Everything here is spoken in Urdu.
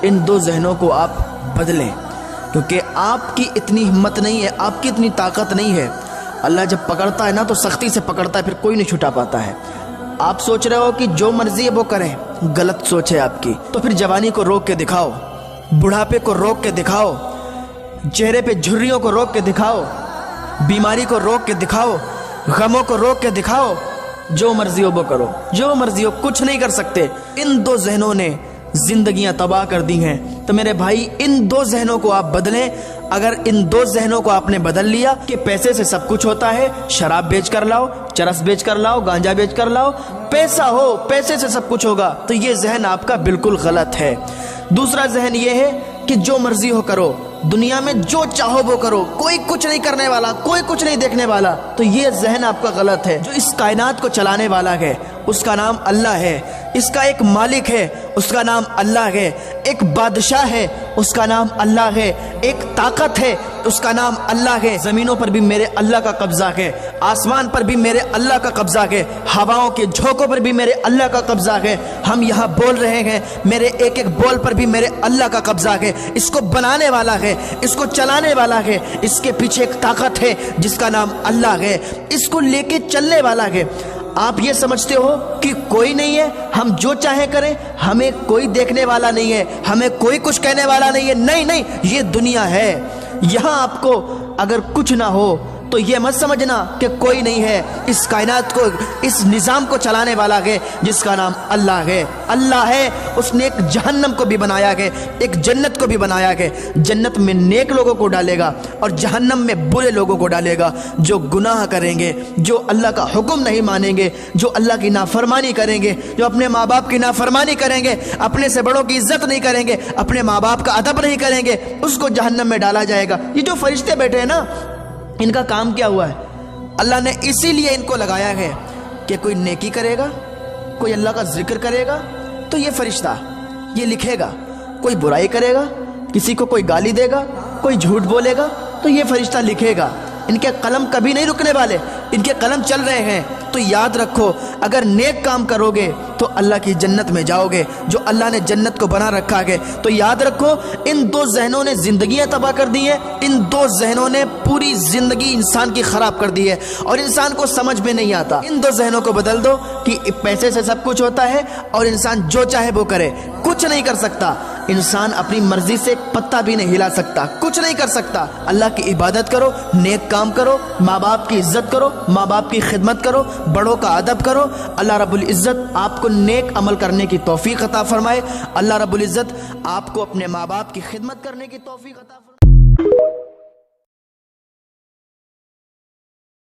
ان دو ذہنوں کو آپ بدلیں، کیونکہ آپ کی اتنی ہمت نہیں ہے، آپ کی اتنی طاقت نہیں ہے۔ اللہ جب پکڑتا ہے نا تو سختی سے پکڑتا ہے، پھر کوئی نہیں چھٹا پاتا ہے۔ آپ سوچ رہے ہو کہ جو مرضی ہے وہ کریں، غلط سوچ ہے آپ کی۔ تو پھر جوانی کو روک کے دکھاؤ، بڑھاپے کو روک کے دکھاؤ، چہرے پہ جھریوں کو روک کے دکھاؤ، بیماری کو روک کے دکھاؤ، غموں کو روک کے دکھاؤ۔ جو مرضی ہو وہ کرو، جو مرضی ہو، کچھ نہیں کر سکتے۔ ان دو ذہنوں نے زندگیاں تباہ کر دی ہیں۔ تو میرے بھائی، ان دو ذہنوں کو آپ بدلیں۔ اگر ان دو ذہنوں کو آپ نے بدل لیا کہ پیسے سے سب کچھ ہوتا ہے، شراب بیچ کر لاؤ، چرس بیچ کر لاؤ، گانجا بیچ کر لاؤ، پیسہ ہو، پیسے سے سب کچھ ہوگا، تو یہ ذہن آپ کا بالکل غلط ہے۔ دوسرا ذہن یہ ہے کہ جو مرضی ہو کرو، دنیا میں جو چاہو وہ کرو، کوئی کچھ نہیں کرنے والا، کوئی کچھ نہیں دیکھنے والا، تو یہ ذہن آپ کا غلط ہے۔ جو اس کائنات کو چلانے والا ہے اس کا نام اللہ ہے، اس کا ایک مالک ہے، اس کا نام اللہ ہے، ایک بادشاہ ہے، اس کا نام اللہ ہے، ایک طاقت ہے، اس کا نام اللہ ہے۔ زمینوں پر بھی میرے اللہ کا قبضہ ہے، آسمان پر بھی میرے اللہ کا قبضہ ہے، ہواؤں کے جھونکوں پر بھی میرے اللہ کا قبضہ ہے۔ ہم یہاں بول رہے ہیں، میرے ایک ایک بول پر بھی میرے اللہ کا قبضہ ہے۔ اس کو بنانے والا ہے، اس کو چلانے والا ہے، اس کے پیچھے ایک طاقت ہے جس کا نام اللہ ہے، اس کو لے کے چلنے والا ہے۔ آپ یہ سمجھتے ہو کہ کوئی نہیں ہے، ہم جو چاہیں کریں، ہمیں کوئی دیکھنے والا نہیں ہے، ہمیں کوئی کچھ کہنے والا نہیں ہے۔ نہیں نہیں، یہ دنیا ہے۔ یہاں آپ کو اگر کچھ نہ ہو تو یہ مت سمجھنا کہ کوئی نہیں ہے۔ اس کائنات کو، اس نظام کو چلانے والا ہے جس کا نام اللہ ہے۔ اللہ ہے، اس نے ایک جہنم کو بھی بنایا ہے، ایک جنت کو بھی بنایا ہے۔ جنت میں نیک لوگوں کو ڈالے گا اور جہنم میں برے لوگوں کو ڈالے گا، جو گناہ کریں گے، جو اللہ کا حکم نہیں مانیں گے، جو اللہ کی نافرمانی کریں گے، جو اپنے ماں باپ کی نافرمانی کریں گے، اپنے سے بڑوں کی عزت نہیں کریں گے، اپنے ماں باپ کا ادب نہیں کریں گے، اس کو جہنم میں ڈالا جائے گا۔ یہ جو فرشتے بیٹھے ہیں نا، ان کا کام کیا ہوا ہے؟ اللہ نے اسی لیے ان کو لگایا ہے کہ کوئی نیکی کرے گا، کوئی اللہ کا ذکر کرے گا تو یہ فرشتہ یہ لکھے گا، کوئی برائی کرے گا، کسی کو کوئی گالی دے گا، کوئی جھوٹ بولے گا تو یہ فرشتہ لکھے گا۔ ان کے قلم کبھی نہیں رکنے والے، ان کے قلم چل رہے ہیں۔ تو یاد رکھو، اگر نیک کام کرو گے تو اللہ کی جنت میں جاؤ گے، جو اللہ نے جنت کو بنا رکھا ہے۔ تو یاد رکھو، ان دو ذہنوں نے زندگیاں تباہ کر دی ہیں، ان دو ذہنوں نے پوری زندگی انسان کی خراب کر دی ہے، اور انسان کو سمجھ میں نہیں آتا۔ ان دو ذہنوں کو بدل دو کہ پیسے سے سب کچھ ہوتا ہے اور انسان جو چاہے وہ کرے، کچھ نہیں کر سکتا۔ انسان اپنی مرضی سے ایک پتا بھی نہیں ہلا سکتا، کچھ نہیں کر سکتا۔ اللہ کی عبادت کرو، نیک کام کرو، ماں باپ کی عزت کرو، ماں باپ کی خدمت کرو، بڑوں کا ادب کرو۔ اللہ رب العزت آپ کو نیک عمل کرنے کی توفیق عطا فرمائے۔ اللہ رب العزت آپ کو اپنے ماں باپ کی خدمت کرنے کی توفیق عطا فرمائے۔